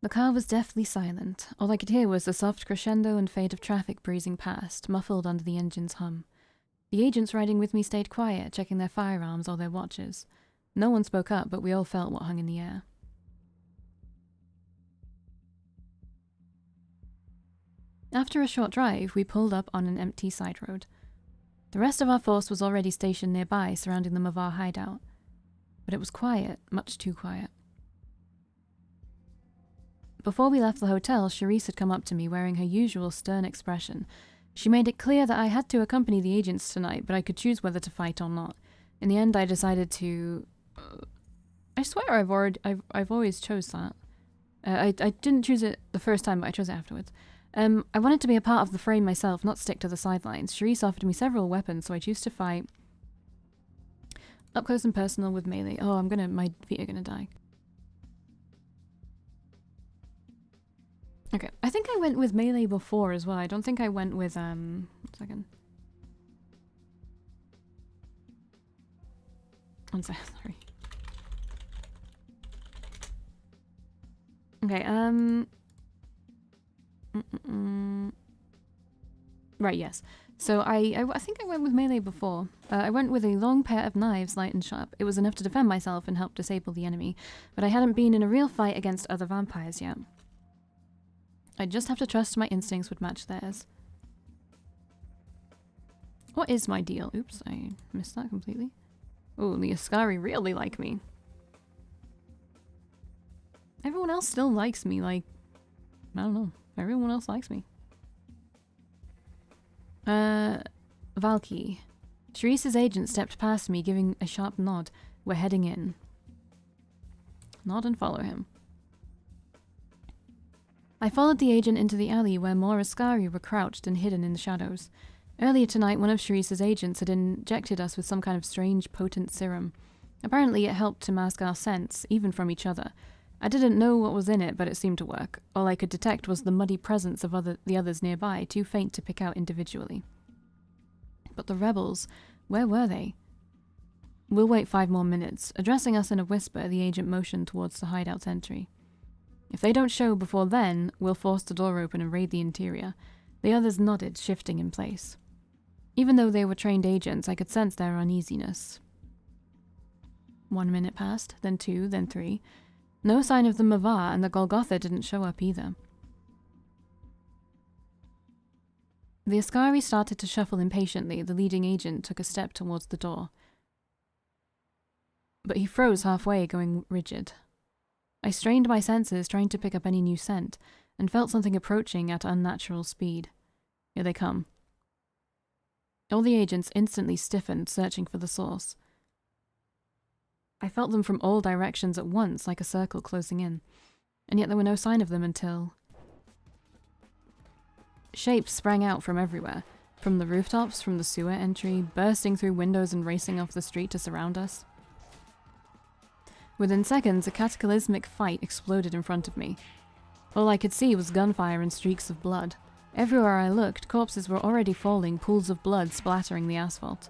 The car was deathly silent. All I could hear was the soft crescendo and fade of traffic breezing past, muffled under the engine's hum. The agents riding with me stayed quiet, checking their firearms or their watches. No one spoke up, but we all felt what hung in the air. After a short drive, we pulled up on an empty side road. The rest of our force was already stationed nearby, surrounding the Mavvar hideout. But it was quiet, much too quiet. Before we left the hotel, Charisse had come up to me wearing her usual stern expression. She made it clear that I had to accompany the agents tonight, but I could choose whether to fight or not. In the end, I decided to... I swear I've always chose that. I didn't choose it the first time, but I chose it afterwards. I wanted to be a part of the fray myself, not stick to the sidelines. Charisse offered me several weapons, so I choose to fight up close and personal with melee. Oh, my feet are gonna die. Okay, I think I went with melee before as well. I don't think I went with, 1 second. 1 second, sorry. Okay, Right, yes. So I think I went with melee before. I went with a long pair of knives, light and sharp. It was enough to defend myself and help disable the enemy, but I hadn't been in a real fight against other vampires yet. I'd just have to trust my instincts would match theirs. What is my deal? Oops, I missed that completely. Oh, the Iscari really like me. Everyone else still likes me, like... I don't know. Everyone else likes me. Valkii. Charisse's agent stepped past me, giving a sharp nod. We're heading in. Nod and follow him. I followed the agent into the alley where more Iscari were crouched and hidden in the shadows. Earlier tonight, one of Charisse's agents had injected us with some kind of strange, potent serum. Apparently it helped to mask our scents, even from each other. I didn't know what was in it, but it seemed to work. All I could detect was the muddy presence of the others nearby, too faint to pick out individually. But the rebels, where were they? We'll wait 5 more minutes. Addressing us in a whisper, the agent motioned towards the hideout's entry. If they don't show before then, we'll force the door open and raid the interior. The others nodded, shifting in place. Even though they were trained agents, I could sense their uneasiness. 1 minute passed, then 2, then 3. No sign of the Mavvar, and the Golgotha didn't show up either. The Iscari started to shuffle impatiently. The leading agent took a step towards the door. But he froze halfway, going rigid. I strained my senses, trying to pick up any new scent, and felt something approaching at unnatural speed. Here they come. All the agents instantly stiffened, searching for the source. I felt them from all directions at once, like a circle closing in, and yet there were no sign of them until... Shapes sprang out from everywhere, from the rooftops, from the sewer entry, bursting through windows and racing off the street to surround us. Within seconds, a cataclysmic fight exploded in front of me. All I could see was gunfire and streaks of blood. Everywhere I looked, corpses were already falling, pools of blood splattering the asphalt.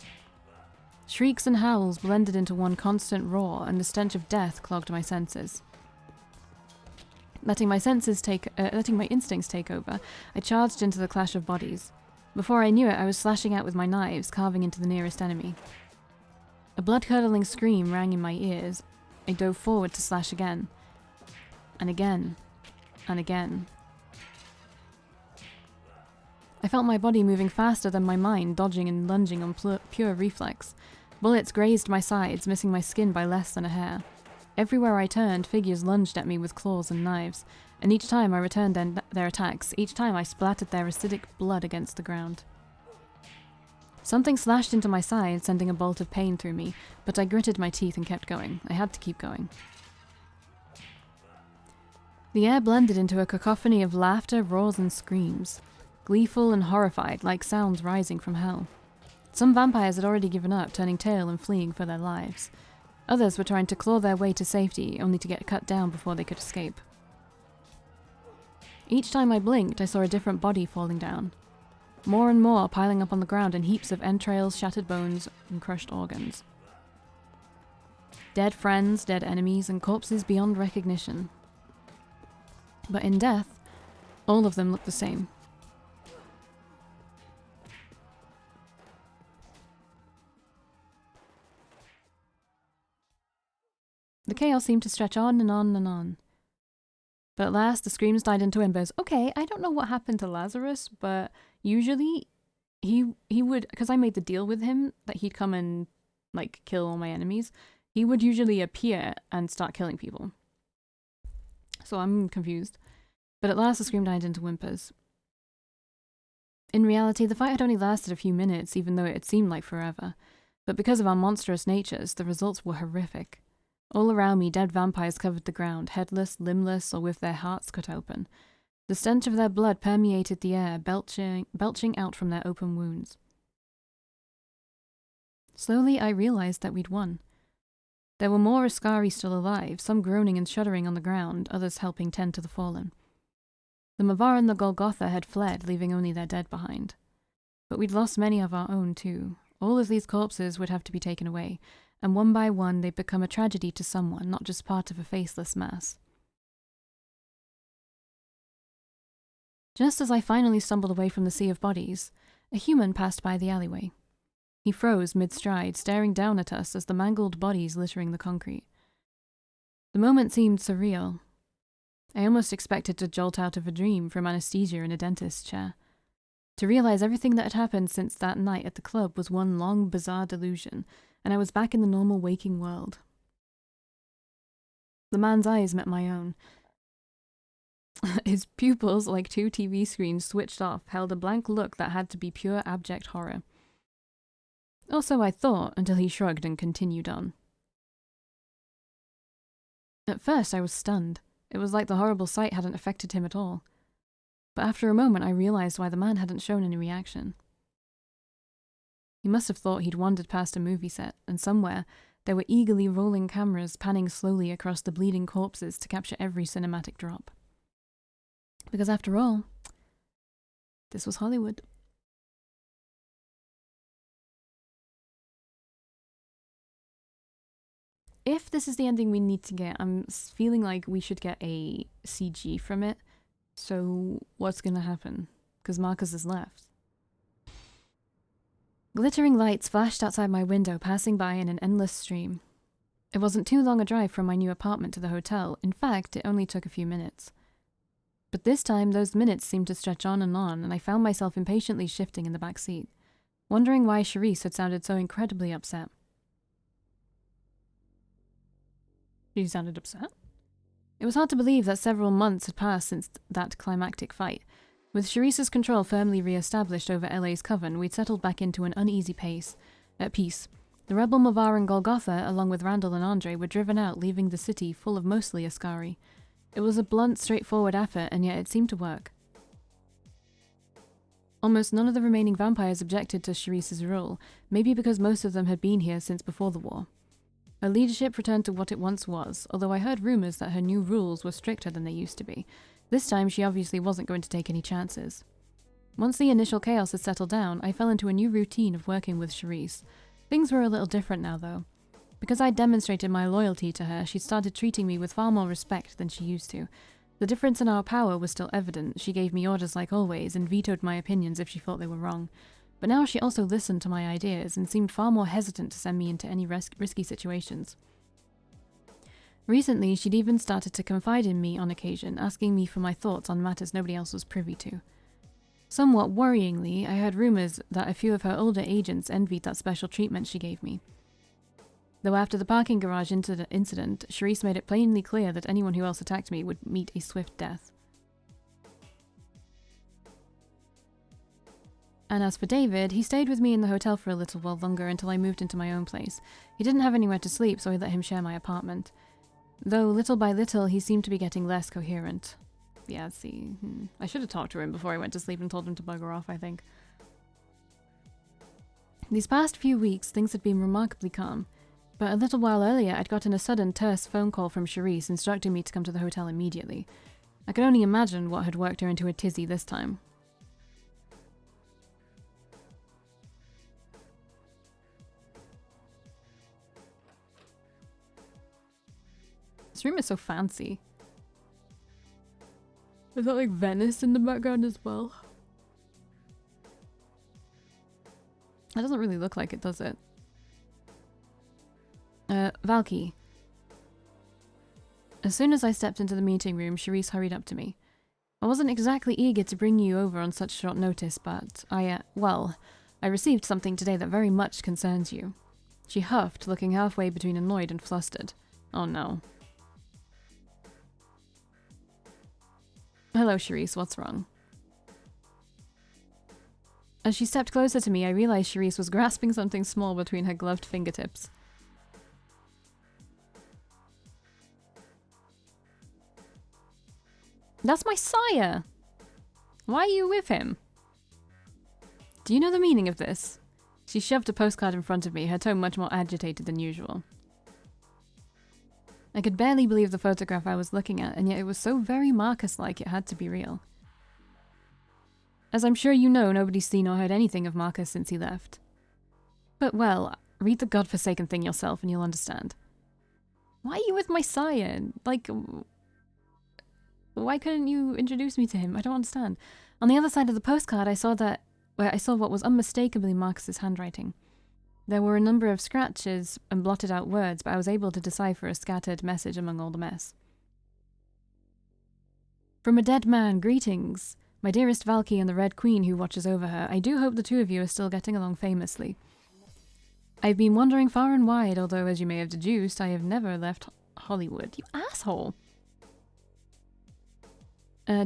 Shrieks and howls blended into one constant roar, and the stench of death clogged my senses. Letting my instincts take over, I charged into the clash of bodies. Before I knew it, I was slashing out with my knives, carving into the nearest enemy. A blood-curdling scream rang in my ears. I dove forward to slash again. And again. And again. I felt my body moving faster than my mind, dodging and lunging on pure reflex. Bullets grazed my sides, missing my skin by less than a hair. Everywhere I turned, figures lunged at me with claws and knives, and each time I returned their attacks, each time I splattered their acidic blood against the ground. Something slashed into my side, sending a bolt of pain through me, but I gritted my teeth and kept going. I had to keep going. The air blended into a cacophony of laughter, roars, and screams. Gleeful and horrified, like sounds rising from hell. Some vampires had already given up, turning tail and fleeing for their lives. Others were trying to claw their way to safety, only to get cut down before they could escape. Each time I blinked, I saw a different body falling down. More and more piling up on the ground in heaps of entrails, shattered bones, and crushed organs. Dead friends, dead enemies, and corpses beyond recognition. But in death, all of them looked the same. The chaos seemed to stretch on and on and on. But at last, the screams died into embers. Okay, I don't know what happened to Lazarus, but usually he would, because I made the deal with him that he'd come and, like, kill all my enemies, he would usually appear and start killing people. So I'm confused. But at last, the scream died into whimpers. In reality, the fight had only lasted a few minutes, even though it had seemed like forever. But because of our monstrous natures, the results were horrific. All around me, dead vampires covered the ground, headless, limbless, or with their hearts cut open. The stench of their blood permeated the air, belching out from their open wounds. Slowly, I realized that we'd won. There were more Iscari still alive, some groaning and shuddering on the ground, others helping tend to the fallen. The Mavvar and the Golgotha had fled, leaving only their dead behind. But we'd lost many of our own, too. All of these corpses would have to be taken away, and one by one they'd become a tragedy to someone, not just part of a faceless mass. Just as I finally stumbled away from the sea of bodies, a human passed by the alleyway. He froze mid-stride, staring down at us as the mangled bodies littering the concrete. The moment seemed surreal. I almost expected to jolt out of a dream from anesthesia in a dentist's chair. To realize everything that had happened since that night at the club was one long, bizarre delusion, and I was back in the normal waking world. The man's eyes met my own. His pupils, like two TV screens switched off, held a blank look that had to be pure abject horror. Also, I thought, until he shrugged and continued on. At first, I was stunned. It was like the horrible sight hadn't affected him at all. But after a moment, I realized why the man hadn't shown any reaction. He must have thought he'd wandered past a movie set, and somewhere there were eagerly rolling cameras panning slowly across the bleeding corpses to capture every cinematic drop. Because after all, this was Hollywood. If this is the ending we need to get, I'm feeling like we should get a CG from it. So what's going to happen? Because Markus is left. Glittering lights flashed outside my window, passing by in an endless stream. It wasn't too long a drive from my new apartment to the hotel. In fact, it only took a few minutes. But this time, those minutes seemed to stretch on, and I found myself impatiently shifting in the back seat, wondering why Charisse had sounded so incredibly upset. She sounded upset? It was hard to believe that several months had passed since that climactic fight. With Charisse's control firmly re-established over LA's coven, we'd settled back into an uneasy pace. At peace. The rebel Mavvar and Golgotha, along with Randall and Andre, were driven out, leaving the city full of mostly Iscari. It was a blunt, straightforward effort, and yet it seemed to work. Almost none of the remaining vampires objected to Charisse's rule, maybe because most of them had been here since before the war. Her leadership returned to what it once was, although I heard rumors that her new rules were stricter than they used to be. This time, she obviously wasn't going to take any chances. Once the initial chaos had settled down, I fell into a new routine of working with Charisse. Things were a little different now, though. Because I demonstrated my loyalty to her, she started treating me with far more respect than she used to. The difference in our power was still evident. She gave me orders like always, and vetoed my opinions if she thought they were wrong. But now she also listened to my ideas, and seemed far more hesitant to send me into any risky situations. Recently, she'd even started to confide in me on occasion, asking me for my thoughts on matters nobody else was privy to. Somewhat worryingly, I heard rumors that a few of her older agents envied that special treatment she gave me. Though after the parking garage incident, Charisse made it plainly clear that anyone who else attacked me would meet a swift death. And as for David, he stayed with me in the hotel for a little while longer until I moved into my own place. He didn't have anywhere to sleep, so I let him share my apartment. Though little by little, he seemed to be getting less coherent. Yeah, see, I should have talked to him before I went to sleep and told him to bugger off, I think. These past few weeks, things had been remarkably calm. But a little while earlier, I'd gotten a sudden terse phone call from Charisse instructing me to come to the hotel immediately. I could only imagine what had worked her into a tizzy this time. This room is so fancy. Is that like Venice in the background as well? That doesn't really look like it, does it? Valkii. As soon as I stepped into the meeting room, Charisse hurried up to me. I wasn't exactly eager to bring you over on such short notice, but well, I received something today that very much concerns you. She huffed, looking halfway between annoyed and flustered. Oh no. Hello, Charisse, what's wrong? As she stepped closer to me, I realized Charisse was grasping something small between her gloved fingertips. That's my sire! Why are you with him? Do you know the meaning of this? She shoved a postcard in front of me, her tone much more agitated than usual. I could barely believe the photograph I was looking at, and yet it was so very Markus-like it had to be real. As I'm sure you know, nobody's seen or heard anything of Markus since he left. But well, read the godforsaken thing yourself and you'll understand. Why are you with my sire? Like, why couldn't you introduce me to him? I don't understand. On the other side of the postcard, I saw what was unmistakably Markus's handwriting. There were a number of scratches and blotted out words, but I was able to decipher a scattered message among all the mess. From a dead man, greetings. My dearest Valkii and the Red Queen who watches over her, I do hope the two of you are still getting along famously. I've been wandering far and wide, although as you may have deduced, I have never left Hollywood. You asshole!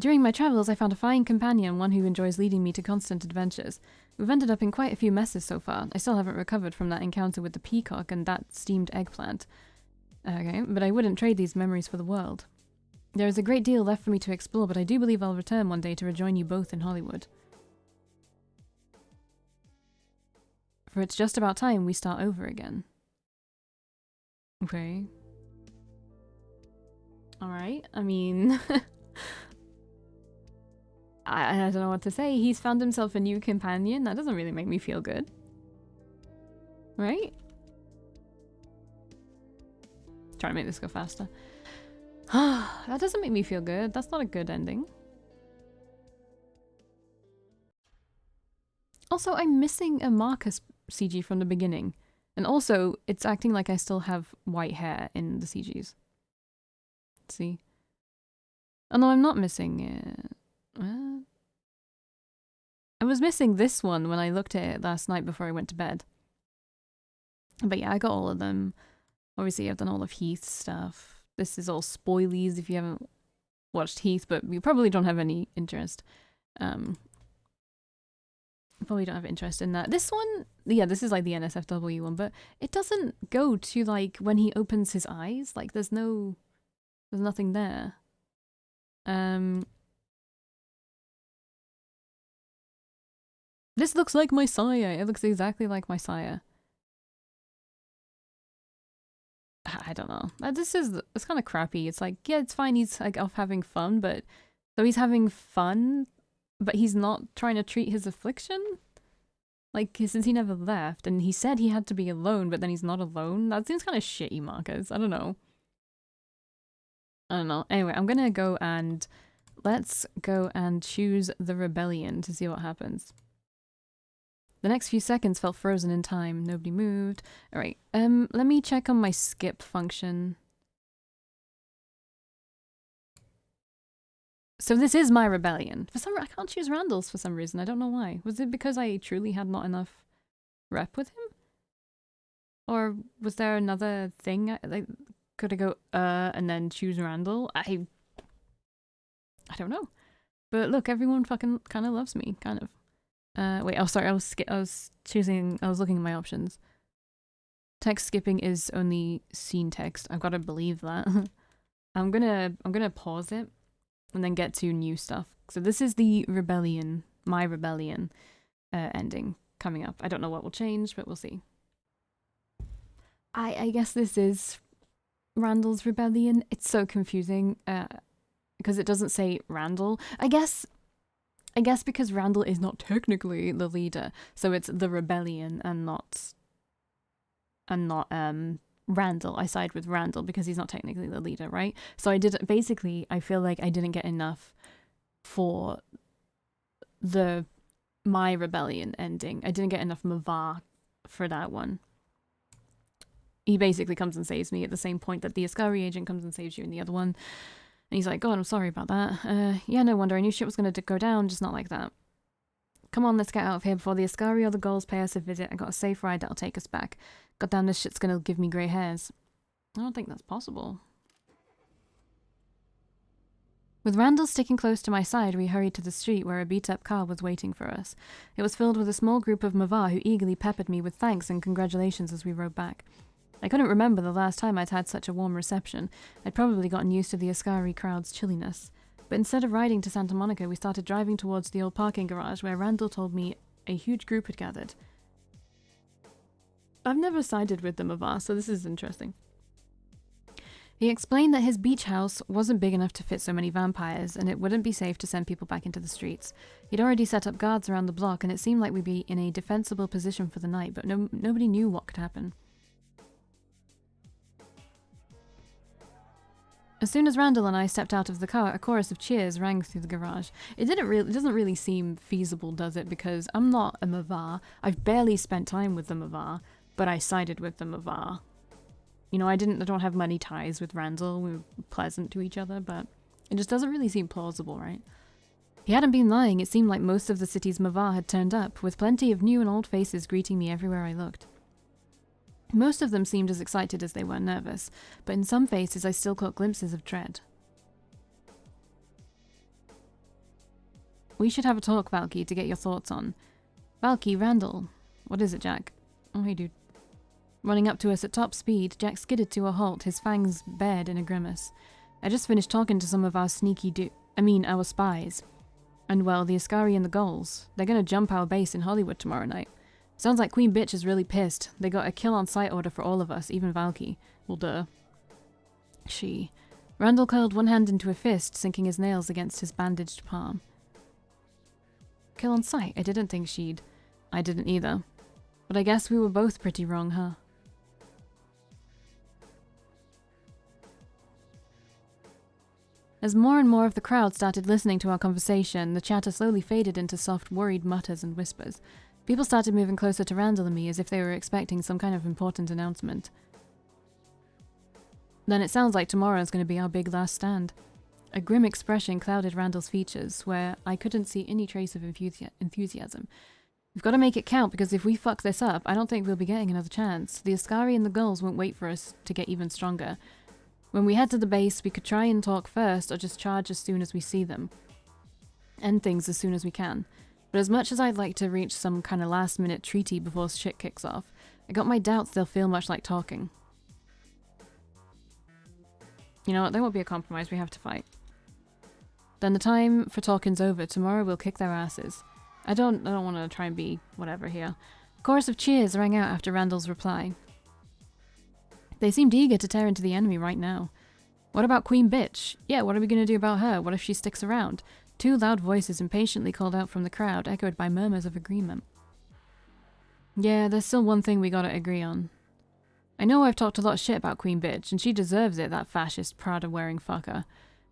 During my travels, I found a fine companion, one who enjoys leading me to constant adventures. We've ended up in quite a few messes so far. I still haven't recovered from that encounter with the peacock and that steamed eggplant. Okay, but I wouldn't trade these memories for the world. There is a great deal left for me to explore, but I do believe I'll return one day to rejoin you both in Hollywood. For it's just about time we start over again. Okay. Alright, I mean... I don't know what to say. He's found himself a new companion. That doesn't really make me feel good. Right? Trying to make this go faster. That doesn't make me feel good. That's not a good ending. Also, I'm missing a Markus CG from the beginning. And also, it's acting like I still have white hair in the CGs. Let's see. Oh no, I'm not missing it. I was missing this one when I looked at it last night before I went to bed. But yeah, I got all of them. Obviously, I've done all of Heath's stuff. This is all spoilies if you haven't watched Heath, but you probably don't have any interest. Probably don't have interest in that. This one, yeah, this is like the NSFW one, but it doesn't go to like when he opens his eyes. Like there's nothing there. This looks like my sire. It looks exactly like my sire. I don't know. It's kind of crappy. It's like, yeah, it's fine. He's like off having fun, but so he's having fun, but he's not trying to treat his affliction. Like since he never left, and he said he had to be alone, but then he's not alone. That seems kind of shitty, Markus. I don't know. Anyway, I'm gonna go and let's go and choose the rebellion to see what happens. The next few seconds felt frozen in time. Nobody moved. Alright, let me check on my skip function. So this is my rebellion. I can't choose Randall's for some reason. I don't know why. Was it because I truly had not enough rep with him? Or was there another thing? Like, could I go, and then choose Randall? I don't know. But look, everyone fucking kind of loves me, kind of. Wait, oh sorry, I was looking at my options. Text skipping is only scene text. I've got to believe that. I'm gonna pause it and then get to new stuff. So this is the rebellion, my rebellion, ending coming up. I don't know what will change, but we'll see. I guess this is Randall's rebellion. It's so confusing, because it doesn't say Randall. I guess because Randall is not technically the leader, so it's the rebellion and not Randall. I side with Randall because he's not technically the leader, right? So I feel like I didn't get enough for my rebellion ending. I didn't get enough Mavvar for that one. He basically comes and saves me at the same point that the Iscari agent comes and saves you in the other one. And he's like, God, I'm sorry about that. Yeah, no wonder. I knew shit was going to go down, just not like that. Come on, let's get out of here before the Iscari or the Gulls pay us a visit. I got a safe ride that'll take us back. God damn, this shit's going to give me grey hairs. I don't think that's possible. With Randall sticking close to my side, we hurried to the street where a beat-up car was waiting for us. It was filled with a small group of Mavvar who eagerly peppered me with thanks and congratulations as we rode back. I couldn't remember the last time I'd had such a warm reception. I'd probably gotten used to the Iscari crowd's chilliness. But instead of riding to Santa Monica, we started driving towards the old parking garage where Randall told me a huge group had gathered. I've never sided with the Mavvar, so this is interesting. He explained that his beach house wasn't big enough to fit so many vampires, and it wouldn't be safe to send people back into the streets. He'd already set up guards around the block, and it seemed like we'd be in a defensible position for the night, but nobody knew what could happen. As soon as Randall and I stepped out of the car, a chorus of cheers rang through the garage. It doesn't really seem feasible, does it? Because I'm not a Mavvar. I've barely spent time with the Mavvar, but I sided with the Mavvar. You know, I don't have money ties with Randall. We were pleasant to each other, but it just doesn't really seem plausible, right? He hadn't been lying. It seemed like most of the city's Mavvar had turned up, with plenty of new and old faces greeting me everywhere I looked. Most of them seemed as excited as they were nervous, but in some faces I still caught glimpses of dread. We should have a talk, Valkii, to get your thoughts on. Valkii, Randall. What is it, Jack? Oh, hey, dude. Running up to us at top speed, Jack skidded to a halt, his fangs bared in a grimace. I just finished talking to some of our our spies. And well, the Iscari and the Gulls. They're gonna jump our base in Hollywood tomorrow night. Sounds like Queen Bitch is really pissed. They got a kill-on-sight order for all of us, even Valkii. Well, duh. Randall curled one hand into a fist, sinking his nails against his bandaged palm. Kill on sight? I didn't think she'd... I didn't either. But I guess we were both pretty wrong, huh? As more and more of the crowd started listening to our conversation, the chatter slowly faded into soft, worried mutters and whispers. People started moving closer to Randall and me as if they were expecting some kind of important announcement. Then it sounds like tomorrow's going to be our big last stand. A grim expression clouded Randall's features, where I couldn't see any trace of enthusiasm. We've got to make it count, because if we fuck this up, I don't think we'll be getting another chance. The Iscari and the Gulls won't wait for us to get even stronger. When we head to the base, we could try and talk first, or just charge as soon as we see them. End things as soon as we can. But as much as I'd like to reach some kind of last-minute treaty before shit kicks off, I got my doubts they'll feel much like talking. You know what, there won't be a compromise, we have to fight. Then the time for talking's over. Tomorrow we'll kick their asses. I don't want to try and be whatever here. A chorus of cheers rang out after Randall's reply. They seemed eager to tear into the enemy right now. What about Queen Bitch? Yeah, what are we going to do about her? What if she sticks around? Two loud voices impatiently called out from the crowd, echoed by murmurs of agreement. Yeah, there's still one thing we gotta agree on. I know I've talked a lot of shit about Queen Bitch, and she deserves it, that fascist Prada-wearing fucker.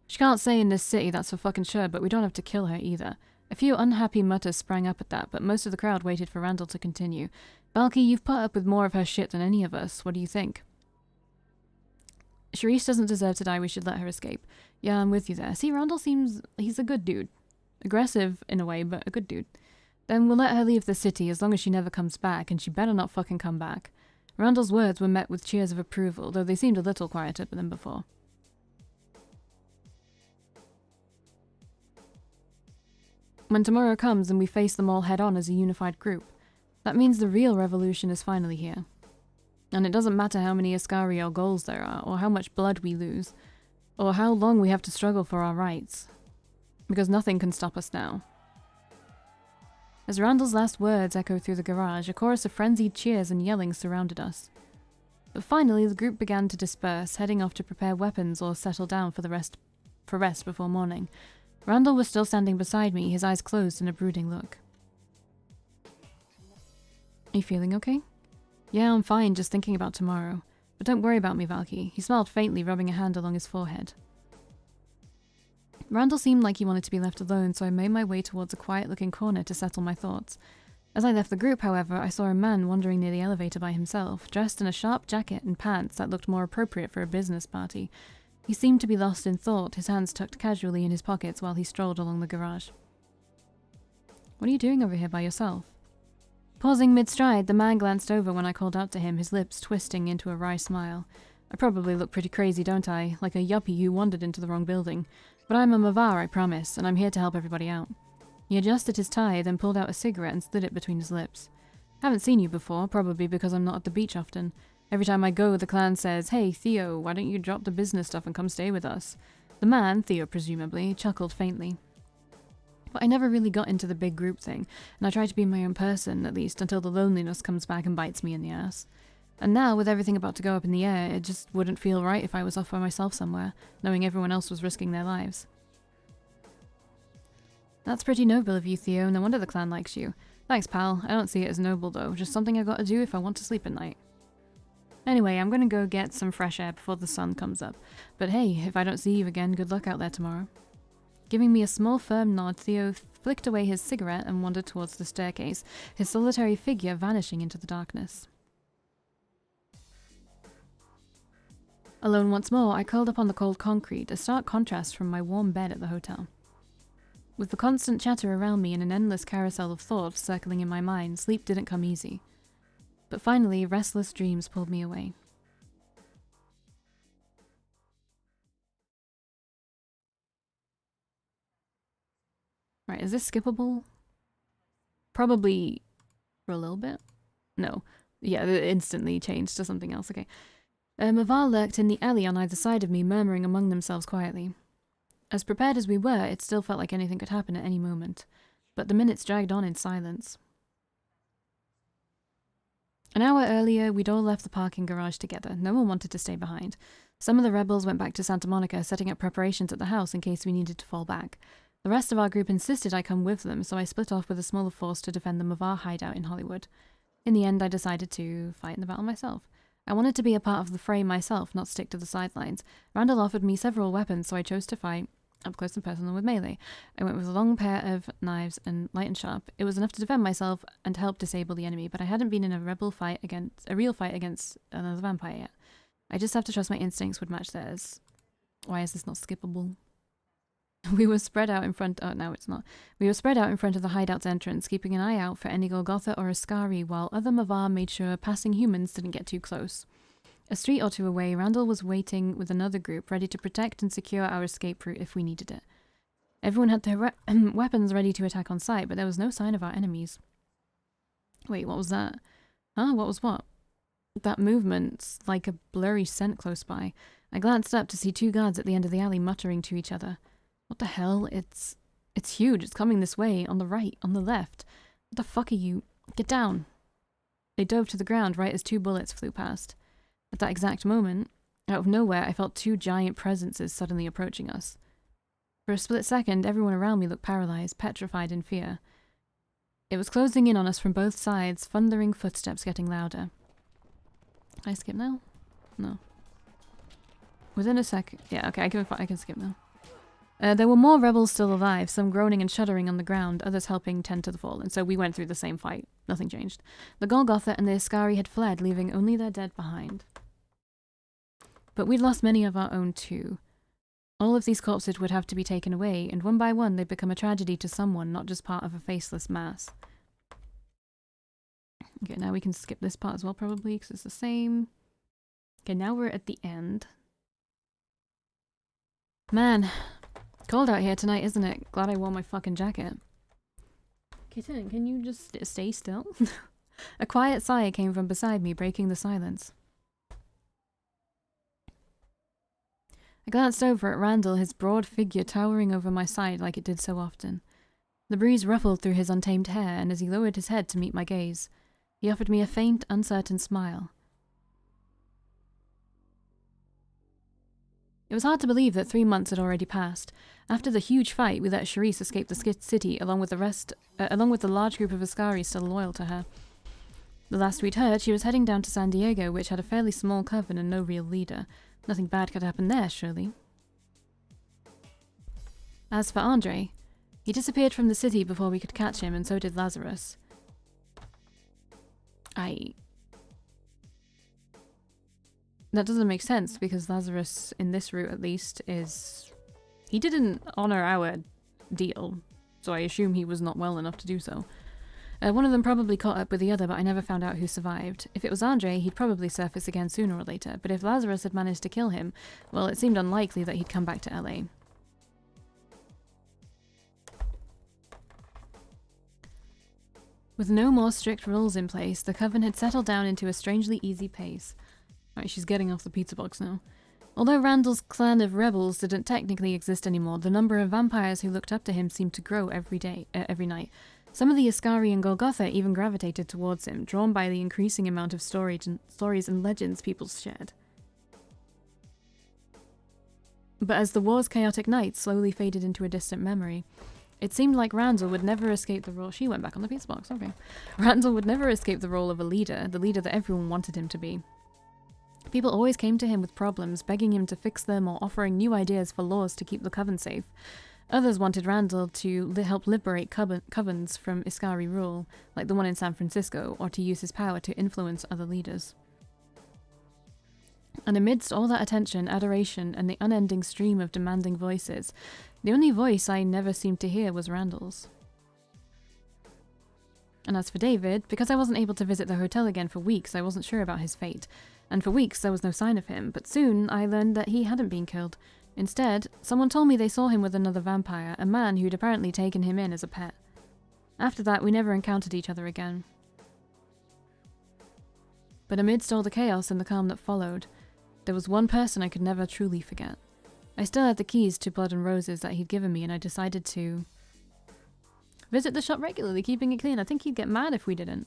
She can't stay in this city, that's for fucking sure, but we don't have to kill her either. A few unhappy mutters sprang up at that, but most of the crowd waited for Randall to continue. Valkii, you've put up with more of her shit than any of us. What do you think? Charisse doesn't deserve to die, we should let her escape. Yeah, I'm with you there. See, Randall he's a good dude. Aggressive, in a way, but a good dude. Then we'll let her leave the city as long as she never comes back, and she better not fucking come back. Randall's words were met with cheers of approval, though they seemed a little quieter than before. When tomorrow comes and we face them all head-on as a unified group, that means the real revolution is finally here. And it doesn't matter how many Iscari or Gulls there are, or how much blood we lose, or how long we have to struggle for our rights. Because nothing can stop us now. As Randall's last words echoed through the garage, a chorus of frenzied cheers and yelling surrounded us. But finally, the group began to disperse, heading off to prepare weapons or settle down for rest before morning. Randall was still standing beside me, his eyes closed in a brooding look. Are you feeling okay? Yeah, I'm fine, just thinking about tomorrow. But don't worry about me, Valkii. He smiled faintly, rubbing a hand along his forehead. Randall seemed like he wanted to be left alone, so I made my way towards a quiet-looking corner to settle my thoughts. As I left the group, however, I saw a man wandering near the elevator by himself, dressed in a sharp jacket and pants that looked more appropriate for a business party. He seemed to be lost in thought, his hands tucked casually in his pockets while he strolled along the garage. "What are you doing over here by yourself?" Pausing mid-stride, the man glanced over when I called out to him, his lips twisting into a wry smile. I probably look pretty crazy, don't I? Like a yuppie who wandered into the wrong building. But I'm a Mavvar, I promise, and I'm here to help everybody out. He adjusted his tie, then pulled out a cigarette and slid it between his lips. Haven't seen you before, probably because I'm not at the beach often. Every time I go, the clan says, "Hey, Theo, why don't you drop the business stuff and come stay with us?" The man, Theo presumably, chuckled faintly. But I never really got into the big group thing, and I try to be my own person, at least, until the loneliness comes back and bites me in the ass. And now, with everything about to go up in the air, it just wouldn't feel right if I was off by myself somewhere, knowing everyone else was risking their lives. That's pretty noble of you, Theo. No wonder the clan likes you. Thanks, pal. I don't see it as noble, though. Just something I gotta do if I want to sleep at night. Anyway, I'm gonna go get some fresh air before the sun comes up. But hey, if I don't see you again, good luck out there tomorrow. Giving me a small, firm nod, Theo flicked away his cigarette and wandered towards the staircase, his solitary figure vanishing into the darkness. Alone once more, I curled up on the cold concrete, a stark contrast from my warm bed at the hotel. With the constant chatter around me and an endless carousel of thoughts circling in my mind, sleep didn't come easy. But finally, restless dreams pulled me away. Right, is this skippable? Probably for a little bit? No. Yeah, it instantly changed to something else, okay. Mavvar lurked in the alley on either side of me, murmuring among themselves quietly. As prepared as we were, it still felt like anything could happen at any moment. But the minutes dragged on in silence. An hour earlier, we'd all left the parking garage together. No one wanted to stay behind. Some of the rebels went back to Santa Monica, setting up preparations at the house in case we needed to fall back. The rest of our group insisted I come with them, so I split off with a smaller force to defend the Mavvar hideout in Hollywood. In the end, I decided to fight in the battle myself. I wanted to be a part of the fray myself, not stick to the sidelines. Randall offered me several weapons, so I chose to fight up close and personal with melee. I went with a long pair of knives and light and sharp. It was enough to defend myself and help disable the enemy, but I hadn't been in a real fight against another vampire yet. I just have to trust my instincts would match theirs. Why is this not skippable? We were spread out in front. Oh, no, it's not. We were spread out in front of the hideout's entrance, keeping an eye out for any Golgotha or Iscari, while other Mavvar made sure passing humans didn't get too close. A street or two away, Randall was waiting with another group, ready to protect and secure our escape route if we needed it. Everyone had their weapons ready to attack on sight, but there was no sign of our enemies. Wait, what was that? Huh? What was what? That movement's like a blurry scent close by. I glanced up to see two guards at the end of the alley muttering to each other. What the hell? It's huge. It's coming this way. On the right. On the left. What the fuck are you? Get down. They dove to the ground right as two bullets flew past. At that exact moment, out of nowhere, I felt two giant presences suddenly approaching us. For a split second, everyone around me looked paralyzed, petrified in fear. It was closing in on us from both sides, thundering footsteps getting louder. Can I skip now? No. Within a sec... Yeah, okay, I can skip now. There were more rebels still alive, some groaning and shuddering on the ground, others helping tend to the fallen, so we went through the same fight. Nothing changed. The Golgotha and the Iscari had fled, leaving only their dead behind. But we'd lost many of our own too. All of these corpses would have to be taken away, and one by one they'd become a tragedy to someone, not just part of a faceless mass. Okay, now we can skip this part as well probably, because it's the same. Okay, now we're at the end. Man, cold out here tonight, isn't it? Glad I wore my fucking jacket. Kitten, can you just stay still? A quiet sigh came from beside me, breaking the silence. I glanced over at Randall, his broad figure towering over my side like it did so often. The breeze ruffled through his untamed hair, and as he lowered his head to meet my gaze, he offered me a faint, uncertain smile. It was hard to believe that 3 months had already passed. After the huge fight, we let Charisse escape the city, along with the large group of Iscari still loyal to her. The last we'd heard, she was heading down to San Diego, which had a fairly small coven and no real leader. Nothing bad could happen there, surely. As for Andre, he disappeared from the city before we could catch him, and so did Lazarus. That doesn't make sense, because Lazarus, in this route at least, is... He didn't honor our deal, so I assume he was not well enough to do so. One of them probably caught up with the other, but I never found out who survived. If it was Andre, he'd probably surface again sooner or later, but if Lazarus had managed to kill him, well, it seemed unlikely that he'd come back to LA. With no more strict rules in place, the Coven had settled down into a strangely easy pace. Right, she's getting off the pizza box now. Although Randall's clan of rebels didn't technically exist anymore, the number of vampires who looked up to him seemed to grow every night. Some of the Iscari and Golgotha even gravitated towards him, drawn by the increasing amount of stories and legends people shared. But as the war's chaotic nights slowly faded into a distant memory, it seemed like Randall would never escape the role— She went back on the pizza box, okay. Randall would never escape the role of a leader, the leader that everyone wanted him to be. People always came to him with problems, begging him to fix them or offering new ideas for laws to keep the Coven safe. Others wanted Randall to help liberate covens from Iscari rule, like the one in San Francisco, or to use his power to influence other leaders. And amidst all that attention, adoration, and the unending stream of demanding voices, the only voice I never seemed to hear was Randall's. And as for David, because I wasn't able to visit the hotel again for weeks, I wasn't sure about his fate. And for weeks there was no sign of him, but soon I learned that he hadn't been killed. Instead, someone told me they saw him with another vampire, a man who'd apparently taken him in as a pet. After that, we never encountered each other again. But amidst all the chaos and the calm that followed, there was one person I could never truly forget. I still had the keys to Blood and Roses that he'd given me, and I decided to visit the shop regularly, keeping it clean. I think he'd get mad if we didn't.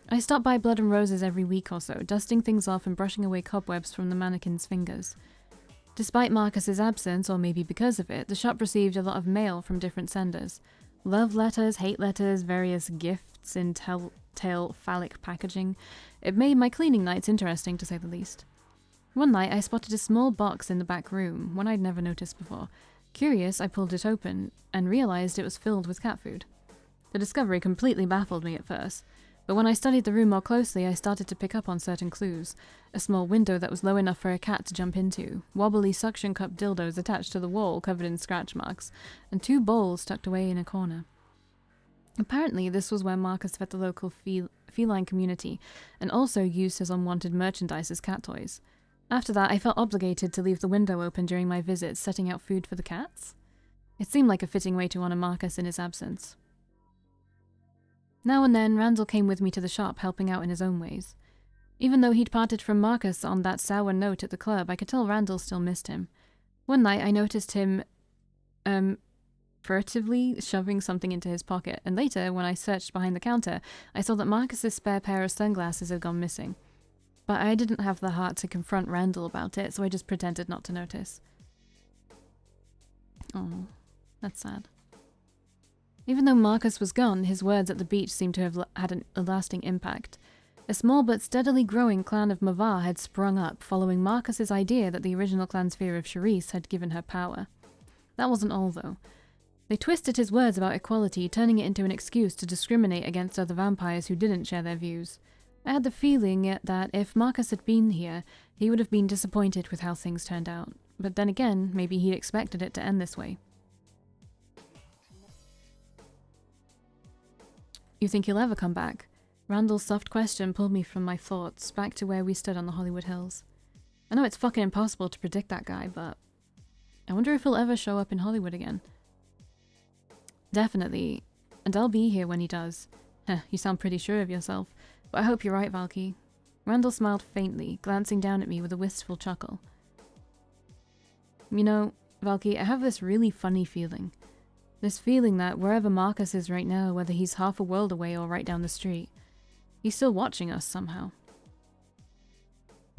I stopped by Blood and Roses every week or so, dusting things off and brushing away cobwebs from the mannequin's fingers. Despite Markus's absence, or maybe because of it, the shop received a lot of mail from different senders. Love letters, hate letters, various gifts in telltale phallic packaging. It made my cleaning nights interesting, to say the least. One night I spotted a small box in the back room, one I'd never noticed before. Curious, I pulled it open, and realized it was filled with cat food. The discovery completely baffled me at first, but when I studied the room more closely, I started to pick up on certain clues. A small window that was low enough for a cat to jump into, wobbly suction cup dildos attached to the wall covered in scratch marks, and 2 bowls tucked away in a corner. Apparently, this was where Markus fed the local feline community, and also used his unwanted merchandise as cat toys. After that, I felt obligated to leave the window open during my visits, setting out food for the cats. It seemed like a fitting way to honor Markus in his absence. Now and then, Randall came with me to the shop, helping out in his own ways. Even though he'd parted from Markus on that sour note at the club, I could tell Randall still missed him. One night, I noticed him, furtively shoving something into his pocket, and later, when I searched behind the counter, I saw that Markus's spare pair of sunglasses had gone missing. But I didn't have the heart to confront Randall about it, so I just pretended not to notice. Oh, that's sad. Even though Markus was gone, his words at the beach seemed to have had a lasting impact. A small but steadily growing clan of Mavvar had sprung up, following Markus's idea that the original clan's fear of Charisse had given her power. That wasn't all, though. They twisted his words about equality, turning it into an excuse to discriminate against other vampires who didn't share their views. I had the feeling that if Markus had been here, he would have been disappointed with how things turned out. But then again, maybe he expected it to end this way. You think he'll ever come back? Randall's soft question pulled me from my thoughts, back to where we stood on the Hollywood Hills. I know it's fucking impossible to predict that guy, but I wonder if he'll ever show up in Hollywood again. Definitely, and I'll be here when he does. Heh, you sound pretty sure of yourself. But I hope you're right, Valkii. Randall smiled faintly, glancing down at me with a wistful chuckle. You know, Valkii, I have this really funny feeling. This feeling that wherever Markus is right now, whether he's half a world away or right down the street, he's still watching us somehow.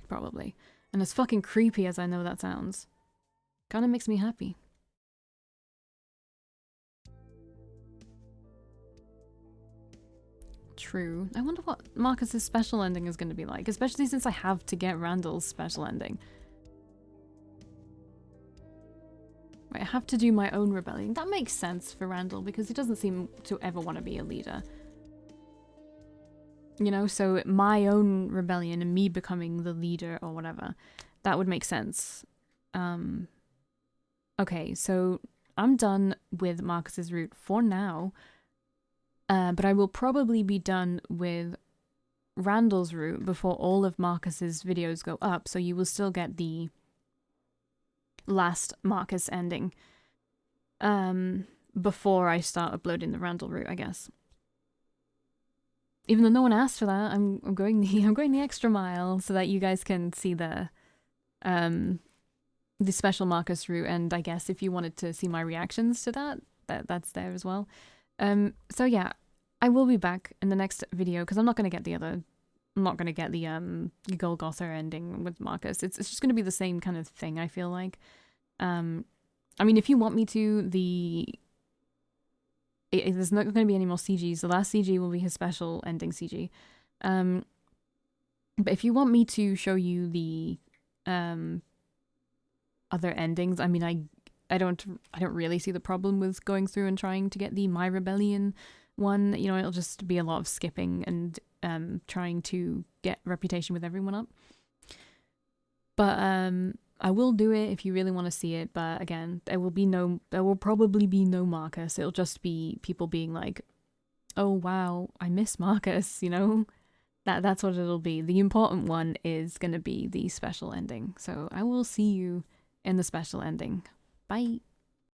Probably. And as fucking creepy as I know that sounds, kinda makes me happy. True. I wonder what Markus's special ending is going to be like, especially since I have to get Randall's special ending. Right, have to do my own rebellion. That makes sense for Randall because he doesn't seem to ever want to be a leader. You know, so my own rebellion and me becoming the leader or whatever, that would make sense. Okay, so I'm done with Markus's route for now. But I will probably be done with Randall's route before all of Markus's videos go up, so you will still get the last Markus ending before I start uploading the Randall route, I guess. Even though no one asked for that, I'm going the extra mile so that you guys can see the special Markus route, and I guess if you wanted to see my reactions to that's there as well. So yeah, I will be back in the next video because I'm not gonna get the Golgotha ending with Markus. It's just gonna be the same kind of thing, I feel like. I mean, if you want me to, there's not gonna be any more CGs. The last CG will be his special ending CG. But if you want me to show you the other endings, I mean, I don't really see the problem with going through and trying to get the My Rebellion one. You know, it'll just be a lot of skipping and trying to get reputation with everyone up. But I will do it if you really want to see it. But again, there will probably be no Markus. It'll just be people being like, "Oh wow, I miss Markus," you know? That's what it'll be. The important one is going to be the special ending. So I will see you in the special ending. Bye.